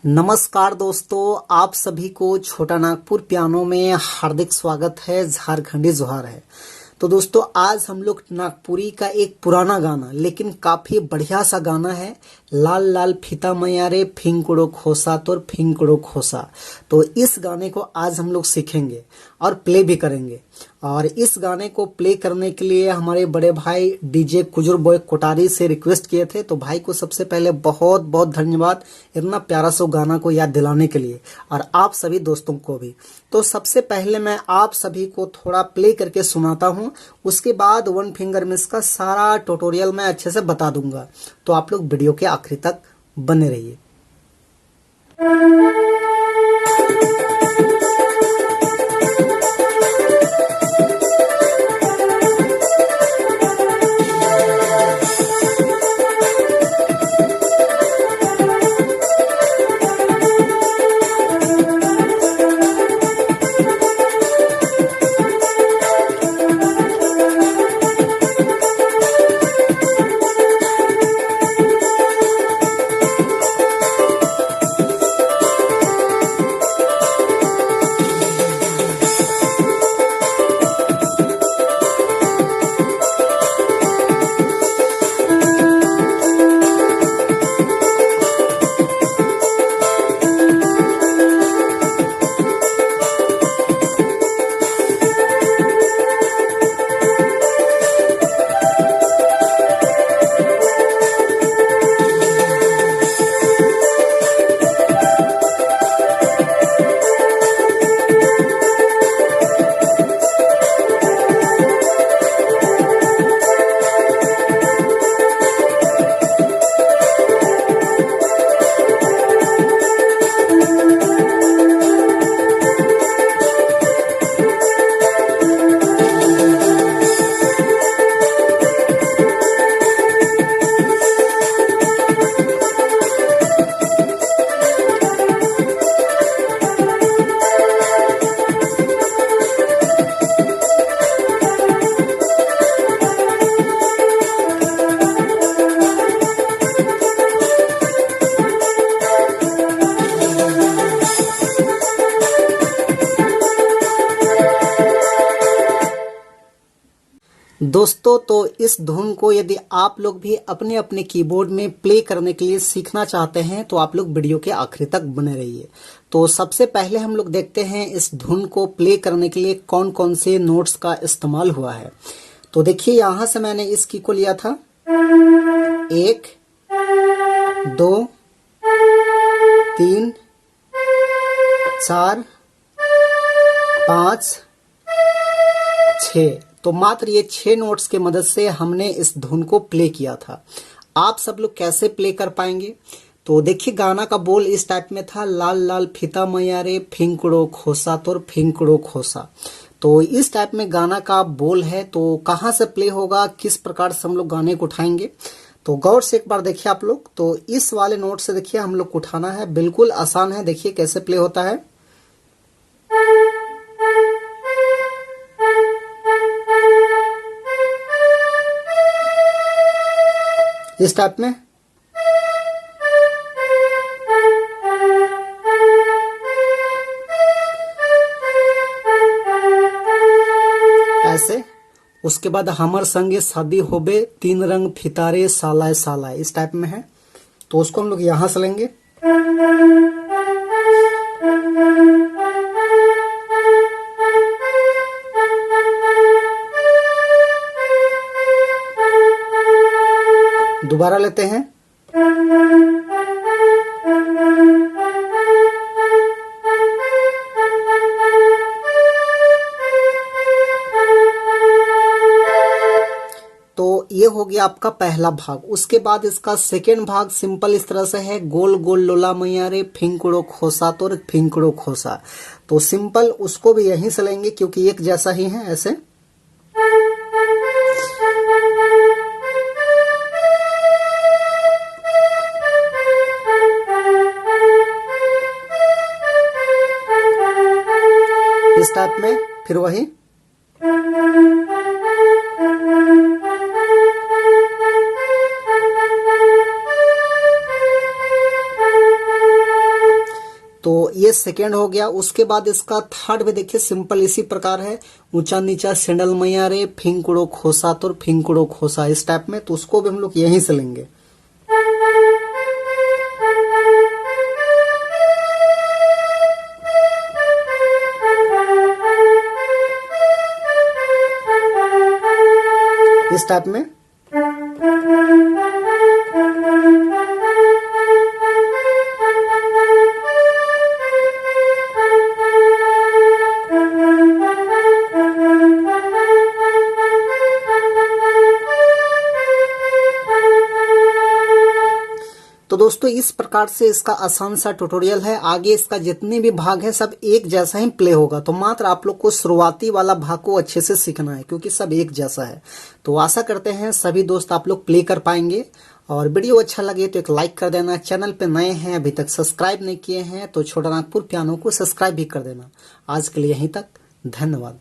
नमस्कार दोस्तों, आप सभी को छोटा नागपुर पियानो में हार्दिक स्वागत है। झारखंडी जोहार है। तो दोस्तों, आज हम लोग नागपुरी का एक पुराना गाना लेकिन काफी बढ़िया सा गाना है, लाल लाल फीता मैया रे फिंकुड़ो खोसा तोर फिंकुड़ो खोसा। तो इस गाने को आज हम लोग सीखेंगे और प्ले भी करेंगे। और इस गाने को प्ले करने के लिए हमारे बड़े भाई डीजे कुजुर बॉय कोटारी से रिक्वेस्ट किए थे। तो भाई को सबसे पहले बहुत बहुत धन्यवाद इतना प्यारा सा गाना को याद दिलाने के लिए, और आप सभी दोस्तों को भी। तो सबसे पहले मैं आप सभी को थोड़ा प्ले करके सुनाता हूँ, उसके बाद वन फिंगर मिस का सारा ट्यूटोरियल मैं अच्छे से बता दूंगा। तो आप लोग वीडियो के आखिरी तक बने रहिए। दोस्तों, तो इस धुन को यदि आप लोग भी अपने अपने कीबोर्ड में प्ले करने के लिए सीखना चाहते हैं तो आप लोग वीडियो के आखिरी तक बने रहिए। तो सबसे पहले हम लोग देखते हैं इस धुन को प्ले करने के लिए कौन कौन से नोट्स का इस्तेमाल हुआ है। तो देखिए, यहां से मैंने इस की को लिया था 1 2 3 4 5 6। तो मात्र ये 6 नोट्स के मदद से हमने इस धुन को प्ले किया था। आप सब लोग कैसे प्ले कर पाएंगे? तो देखिए, गाना का बोल इस टाइप में था, लाल लाल फीता मैया रे फिंकुड़ो खोसा तोर फिंकुड़ो खोसा। तो इस टाइप में गाना का बोल है। तो कहाँ से प्ले होगा, किस प्रकार से हम लोग गाने को उठाएंगे, तो गौर से एक बार देखिए आप लोग। तो इस वाले नोट से देखिए हम लोग को उठाना है, बिल्कुल आसान है। देखिए कैसे प्ले होता है। इस टाइप में ऐसे। उसके बाद हमर संगे शादी होबे 3 रंग फितारे सालाय सालाय, इस टाइप में है। तो उसको हम लोग यहां से लेंगे। दोबारा लेते हैं। तो ये हो गया आपका पहला भाग। उसके बाद इसका सेकेंड भाग सिंपल इस तरह से है, गोल गोल लोला मैया रे फिंकुड़ो खोसा तोर फिंकुड़ो खोसा। तो सिंपल उसको भी यहीं से लेंगे क्योंकि एक जैसा ही है, ऐसे। इस टाइप में फिर वही। तो ये सेकेंड हो गया। उसके बाद इसका थर्ड भी देखिए सिंपल इसी प्रकार है, ऊंचा नीचा सेंडल मैया रे फिंकुड़ो खोसा तो फिंकुड़ो खोसा, इस टाइप में। तो उसको भी हम लोग यहीं से लेंगे। इस टाइप में। तो दोस्तों इस प्रकार से इसका आसान सा ट्यूटोरियल है। आगे इसका जितने भी भाग है सब एक जैसा ही प्ले होगा, तो मात्र आप लोग को शुरुआती वाला भाग को अच्छे से सीखना है क्योंकि सब एक जैसा है। तो आशा करते हैं सभी दोस्त आप लोग प्ले कर पाएंगे। और वीडियो अच्छा लगे तो एक लाइक कर देना। चैनल पे नए हैं अभी तक सब्सक्राइब नहीं किए हैं तो छोटा नागपुर पियानो को सब्सक्राइब भी कर देना। आज के लिए यहीं तक, धन्यवाद।